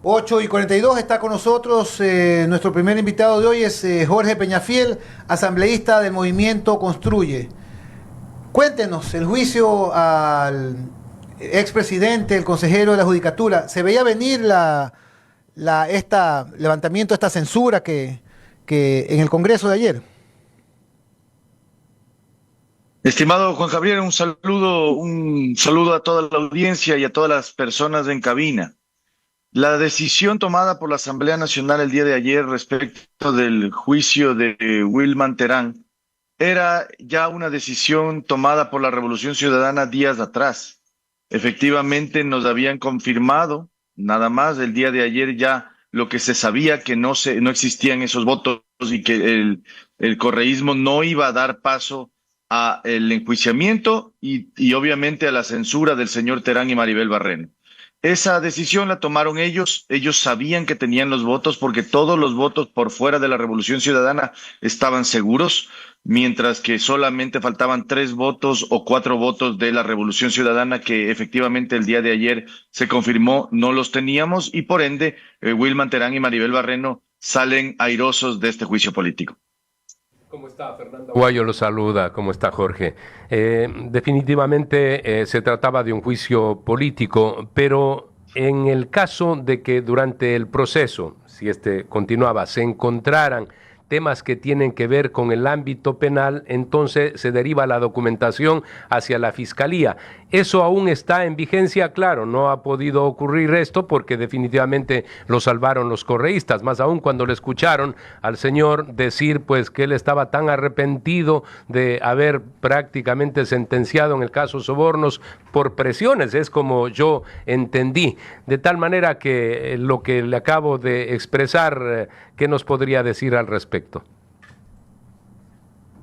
8:42 está con nosotros. Nuestro primer invitado de hoy es Jorge Peñafiel, asambleísta del movimiento Construye. Cuéntenos, el juicio al expresidente, el consejero de la Judicatura, ¿se veía venir esta levantamiento, esta censura que en el Congreso de ayer? Estimado Juan Gabriel, un saludo a toda la audiencia y a todas las personas en cabina. La decisión tomada por la Asamblea Nacional el día de ayer respecto del juicio de Wilman Terán era ya una decisión tomada por la Revolución Ciudadana días atrás. Efectivamente, nos habían confirmado, nada más el día de ayer ya lo que se sabía, que no existían esos votos y que el correísmo no iba a dar paso a el enjuiciamiento y obviamente a la censura del señor Terán y Maribel Barreno. Esa decisión la tomaron ellos. Ellos sabían que tenían los votos porque todos los votos por fuera de la Revolución Ciudadana estaban seguros, mientras que solamente faltaban 3 votos o 4 votos de la Revolución Ciudadana que efectivamente el día de ayer se confirmó no los teníamos y por ende Wilman Terán y Maribel Barreno salen airosos de este juicio político. ¿Cómo está, Fernando Aguayo? Lo saluda. ¿Cómo está, Jorge? Definitivamente se trataba de un juicio político, pero en el caso de que durante el proceso, si este continuaba, se encontraran temas que tienen que ver con el ámbito penal, entonces se deriva la documentación hacia la Fiscalía. Eso aún está en vigencia, claro, no ha podido ocurrir esto porque definitivamente lo salvaron los correístas, más aún cuando le escucharon al señor decir pues que él estaba tan arrepentido de haber prácticamente sentenciado en el caso Sobornos por presiones, es como yo entendí, de tal manera que lo que le acabo de expresar, ¿qué nos podría decir al respecto?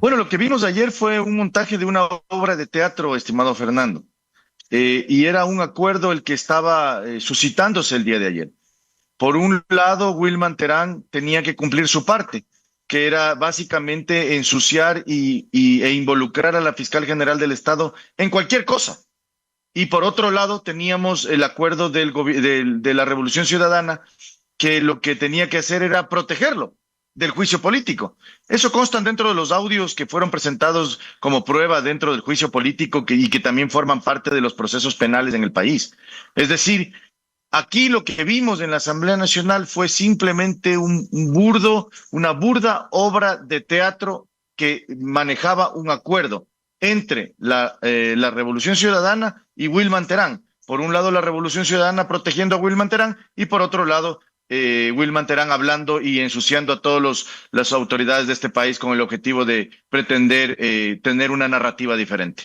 Bueno, lo que vimos ayer fue un montaje de una obra de teatro, estimado Fernando. Y era un acuerdo el que estaba suscitándose el día de ayer. Por un lado, Wilman Terán tenía que cumplir su parte, que era básicamente ensuciar e involucrar a la fiscal general del Estado en cualquier cosa. Y por otro lado, teníamos el acuerdo de la Revolución Ciudadana, que lo que tenía que hacer era protegerlo del juicio político. Eso consta dentro de los audios que fueron presentados como prueba dentro del juicio político y que también forman parte de los procesos penales en el país. Es decir, aquí lo que vimos en la Asamblea Nacional fue simplemente una burda obra de teatro que manejaba un acuerdo entre la Revolución Ciudadana y Wilman Terán. Por un lado, la Revolución Ciudadana protegiendo a Wilman Terán y por otro lado, Wilman Terán hablando y ensuciando a todas las autoridades de este país con el objetivo de pretender tener una narrativa diferente.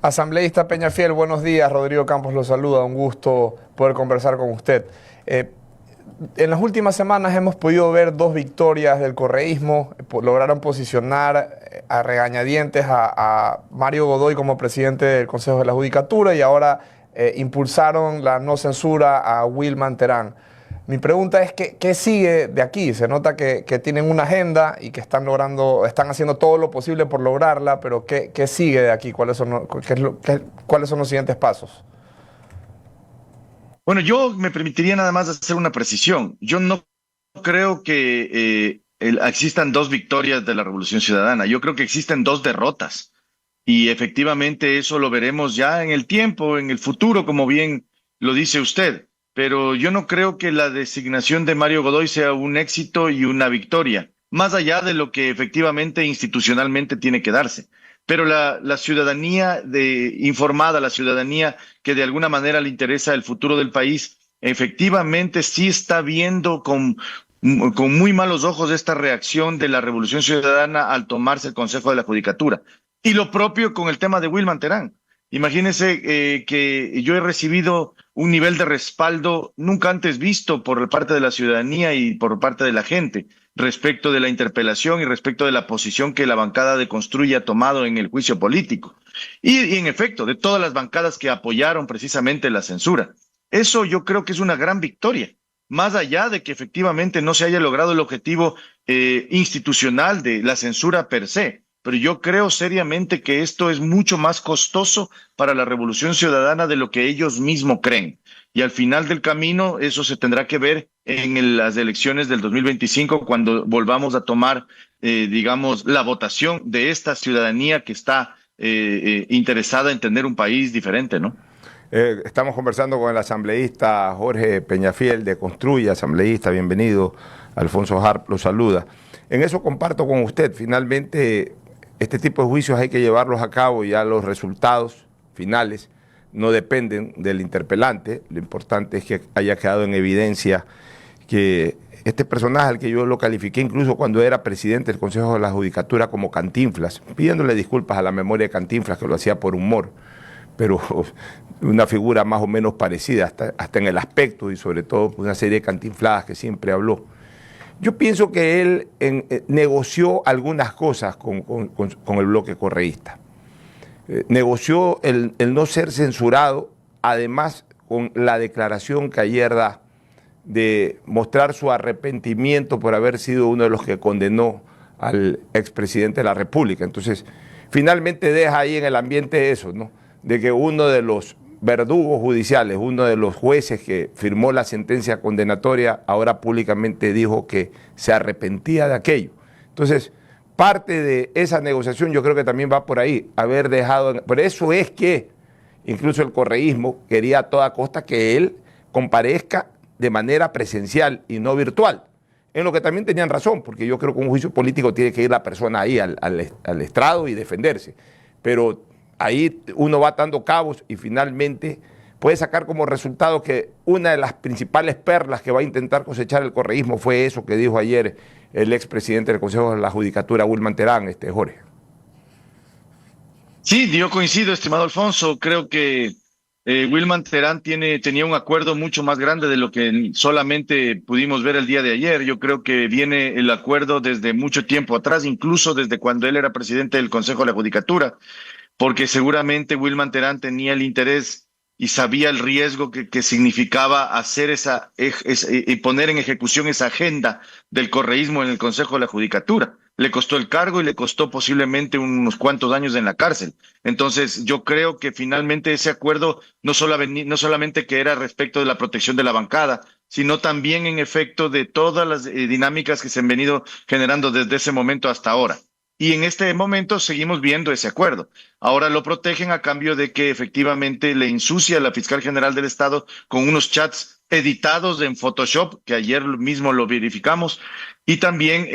Asambleísta Peñafiel, buenos días. Rodrigo Campos lo saluda. Un gusto poder conversar con usted. En las últimas semanas hemos podido ver 2 victorias del correísmo. Lograron posicionar a regañadientes a Mario Godoy como presidente del Consejo de la Judicatura y ahora impulsaron la no censura a Wilman Terán. Mi pregunta es, ¿qué sigue de aquí? Se nota que tienen una agenda y que están haciendo todo lo posible por lograrla, pero ¿qué sigue de aquí? ¿Cuáles son los siguientes pasos? Bueno, yo me permitiría nada más hacer una precisión. Yo no creo que existan 2 victorias de la Revolución Ciudadana. Yo creo que existen 2 derrotas. Y efectivamente eso lo veremos ya en el tiempo, en el futuro, como bien lo dice usted. Pero yo no creo que la designación de Mario Godoy sea un éxito y una victoria, más allá de lo que efectivamente institucionalmente tiene que darse. Pero la ciudadanía informada, la ciudadanía que de alguna manera le interesa el futuro del país, efectivamente sí está viendo con muy malos ojos esta reacción de la Revolución Ciudadana al tomarse el Consejo de la Judicatura. Y lo propio con el tema de Wilman Terán. Imagínense que yo he recibido un nivel de respaldo nunca antes visto por parte de la ciudadanía y por parte de la gente respecto de la interpelación y respecto de la posición que la bancada de Construye ha tomado en el juicio político. Y en efecto, de todas las bancadas que apoyaron precisamente la censura. Eso yo creo que es una gran victoria, más allá de que efectivamente no se haya logrado el objetivo institucional de la censura per se. Pero yo creo seriamente que esto es mucho más costoso para la Revolución Ciudadana de lo que ellos mismos creen. y al final del camino eso se tendrá que ver en las elecciones del 2025 cuando volvamos a tomar, digamos, la votación de esta ciudadanía que está interesada en tener un país diferente, ¿no? Estamos conversando con el asambleísta Jorge Peñafiel de Construye, asambleísta, bienvenido. Alfonso Harp lo saluda. En eso comparto con usted, finalmente este tipo de juicios hay que llevarlos a cabo y ya los resultados finales no dependen del interpelante. Lo importante es que haya quedado en evidencia que este personaje, al que yo lo califiqué incluso cuando era presidente del Consejo de la Judicatura como Cantinflas, pidiéndole disculpas a la memoria de Cantinflas, que lo hacía por humor, pero una figura más o menos parecida, hasta en el aspecto y sobre todo una serie de cantinfladas que siempre habló. Yo pienso que él negoció algunas cosas con el bloque correísta. Negoció el no ser censurado, además con la declaración que ayer da de mostrar su arrepentimiento por haber sido uno de los que condenó al expresidente de la República. Entonces, finalmente deja ahí en el ambiente eso, ¿no? De que uno de los verdugos judiciales, uno de los jueces que firmó la sentencia condenatoria, ahora públicamente dijo que se arrepentía de aquello. Entonces, parte de esa negociación yo creo que también va por ahí, haber dejado... Por eso es que incluso el correísmo quería a toda costa que él comparezca de manera presencial y no virtual, en lo que también tenían razón, porque yo creo que un juicio político tiene que ir la persona ahí al estrado y defenderse, pero ahí uno va atando cabos y finalmente puede sacar como resultado que una de las principales perlas que va a intentar cosechar el correísmo fue eso que dijo ayer el expresidente del Consejo de la Judicatura, Wilman Terán, Jorge. Sí, yo coincido, estimado Alfonso. Creo que Wilman Terán tenía un acuerdo mucho más grande de lo que solamente pudimos ver el día de ayer. Yo creo que viene el acuerdo desde mucho tiempo atrás, incluso desde cuando él era presidente del Consejo de la Judicatura, porque seguramente Wilman Terán tenía el interés y sabía el riesgo que significaba hacer y poner en ejecución esa agenda del correísmo en el Consejo de la Judicatura. Le costó el cargo y le costó posiblemente unos cuantos años en la cárcel. Entonces, yo creo que finalmente ese acuerdo no solamente que era respecto de la protección de la bancada, sino también en efecto de todas las dinámicas que se han venido generando desde ese momento hasta ahora. Y en este momento seguimos viendo ese acuerdo. Ahora lo protegen a cambio de que efectivamente le ensucia a la fiscal general del Estado con unos chats editados en Photoshop, que ayer mismo lo verificamos, y también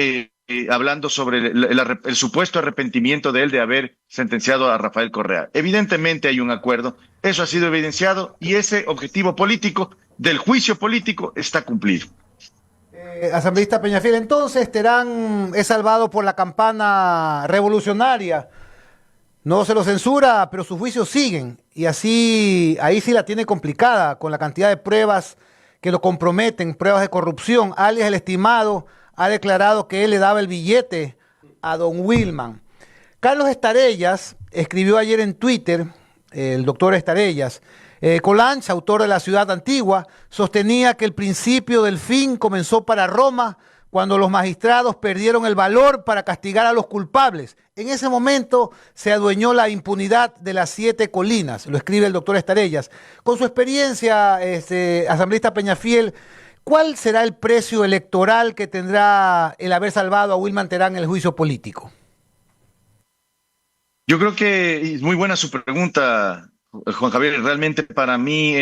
hablando sobre el supuesto arrepentimiento de él de haber sentenciado a Rafael Correa. Evidentemente hay un acuerdo, eso ha sido evidenciado y ese objetivo político del juicio político está cumplido. Asambleísta Peñafiel, entonces Terán es salvado por la campana revolucionaria. No se lo censura, pero sus juicios siguen. Y así, ahí sí la tiene complicada con la cantidad de pruebas que lo comprometen, pruebas de corrupción. Alias el estimado ha declarado que él le daba el billete a don Wilman. Carlos Estarellas escribió ayer en Twitter, el doctor Estarellas, Colancha, autor de La Ciudad Antigua, sostenía que el principio del fin comenzó para Roma cuando los magistrados perdieron el valor para castigar a los culpables. En ese momento se adueñó la impunidad de las 7 colinas, lo escribe el doctor Estarellas. Con su experiencia, asambleísta Peñafiel, ¿cuál será el precio electoral que tendrá el haber salvado a Wilman Terán en el juicio político? Yo creo que es muy buena su pregunta, Juan Javier. Realmente para mí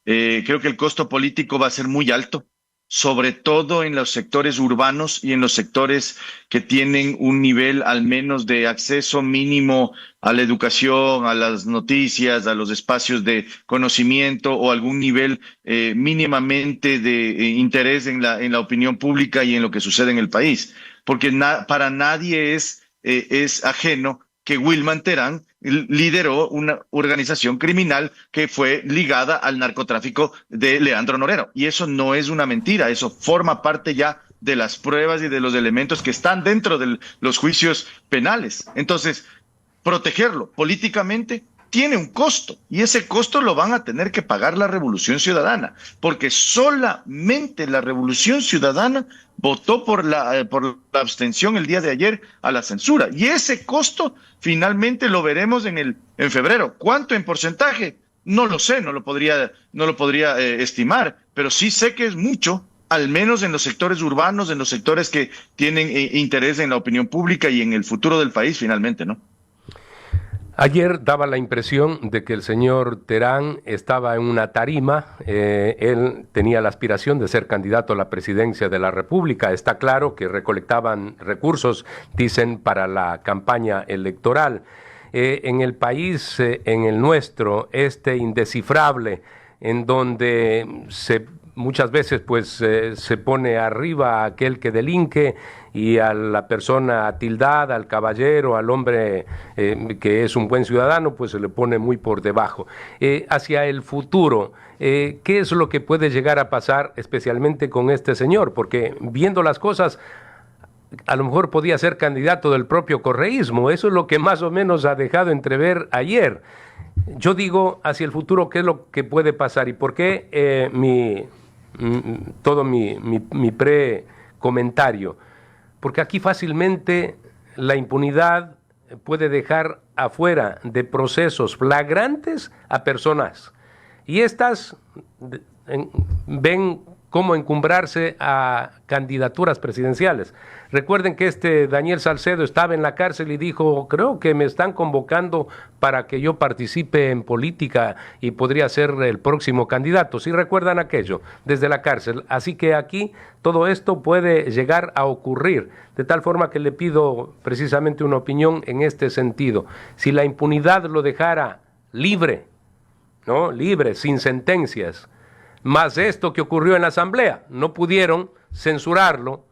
creo que el costo político va a ser muy alto, sobre todo en los sectores urbanos y en los sectores que tienen un nivel al menos de acceso mínimo a la educación, a las noticias, a los espacios de conocimiento o algún nivel mínimamente de interés en la opinión pública y en lo que sucede en el país. Porque para nadie es ajeno que Wilman Terán lideró una organización criminal que fue ligada al narcotráfico de Leandro Norero. Y eso no es una mentira, eso forma parte ya de las pruebas y de los elementos que están dentro de los juicios penales. Entonces, protegerlo políticamente tiene un costo, y ese costo lo van a tener que pagar la Revolución Ciudadana, porque solamente la Revolución Ciudadana votó por la abstención el día de ayer a la censura, y ese costo finalmente lo veremos en febrero. ¿Cuánto en porcentaje? No lo sé, no lo podría estimar, pero sí sé que es mucho, al menos en los sectores urbanos, en los sectores que tienen interés en la opinión pública y en el futuro del país, finalmente, ¿no? Ayer daba la impresión de que el señor Terán estaba en una tarima. Él tenía la aspiración de ser candidato a la presidencia de la República. Está claro que recolectaban recursos, dicen, para la campaña electoral. En el país, en el nuestro, indescifrable, en donde muchas veces se pone arriba a aquel que delinque y a la persona tildada, al caballero, al hombre que es un buen ciudadano, pues se le pone muy por debajo. Hacia el futuro, ¿qué es lo que puede llegar a pasar especialmente con este señor? Porque viendo las cosas, a lo mejor podía ser candidato del propio correísmo. Eso es lo que más o menos ha dejado entrever ayer. Yo digo, hacia el futuro, ¿qué es lo que puede pasar? ¿Y por qué todo mi pre-comentario? Porque aquí fácilmente la impunidad puede dejar afuera de procesos flagrantes a personas. Y estas ven cómo encumbrarse a candidaturas presidenciales. Recuerden que Daniel Salcedo estaba en la cárcel y dijo, creo que me están convocando para que yo participe en política y podría ser el próximo candidato. ¿Sí recuerdan aquello? Desde la cárcel. Así que aquí todo esto puede llegar a ocurrir, de tal forma que le pido precisamente una opinión en este sentido. Si la impunidad lo dejara libre, ¿no? Libre, sin sentencias, más esto que ocurrió en la Asamblea, no pudieron censurarlo,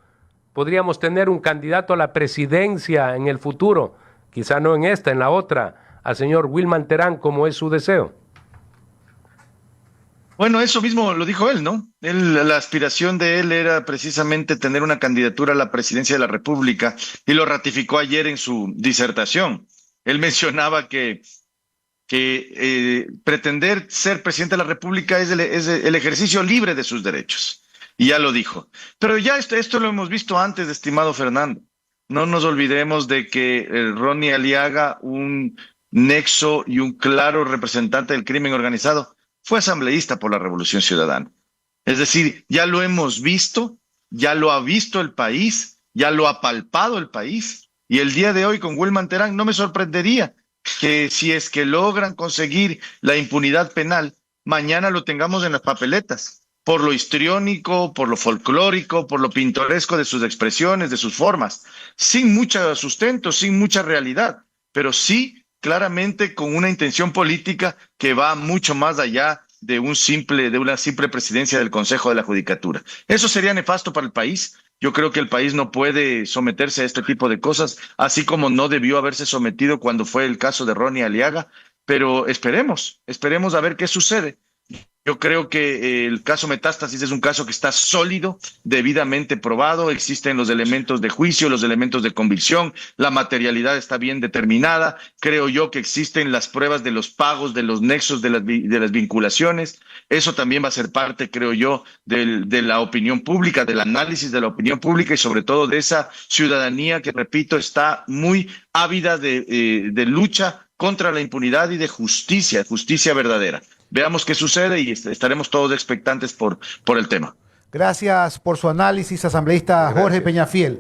podríamos tener un candidato a la presidencia en el futuro, quizá no en esta, en la otra, al señor Wilman Terán, como es su deseo. Bueno, eso mismo lo dijo él, ¿no? La aspiración de él era precisamente tener una candidatura a la presidencia de la República y lo ratificó ayer en su disertación. Él mencionaba que pretender ser presidente de la República es el ejercicio libre de sus derechos. Y ya lo dijo. Pero ya esto lo hemos visto antes, estimado Fernando. No nos olvidemos de que Ronnie Aliaga, un nexo y un claro representante del crimen organizado, fue asambleísta por la Revolución Ciudadana. Es decir, ya lo hemos visto, ya lo ha visto el país, ya lo ha palpado el país. Y el día de hoy con Wilman Terán no me sorprendería que si es que logran conseguir la impunidad penal, mañana lo tengamos en las papeletas, por lo histriónico, por lo folclórico, por lo pintoresco de sus expresiones, de sus formas, sin mucho sustento, sin mucha realidad, pero sí claramente con una intención política que va mucho más allá de una simple presidencia del Consejo de la Judicatura. Eso sería nefasto para el país. Yo creo que el país no puede someterse a este tipo de cosas, así como no debió haberse sometido cuando fue el caso de Ronnie Aliaga, pero esperemos a ver qué sucede. Yo creo que el caso Metástasis es un caso que está sólido, debidamente probado, existen los elementos de juicio, los elementos de convicción, la materialidad está bien determinada, creo yo que existen las pruebas de los pagos, de los nexos, de las vinculaciones. Eso también va a ser parte, creo yo, de la opinión pública, del análisis de la opinión pública y sobre todo de esa ciudadanía que, repito, está muy ávida de lucha contra la impunidad y de justicia verdadera. Veamos qué sucede y estaremos todos expectantes por el tema. Gracias por su análisis, asambleísta Jorge Peñafiel.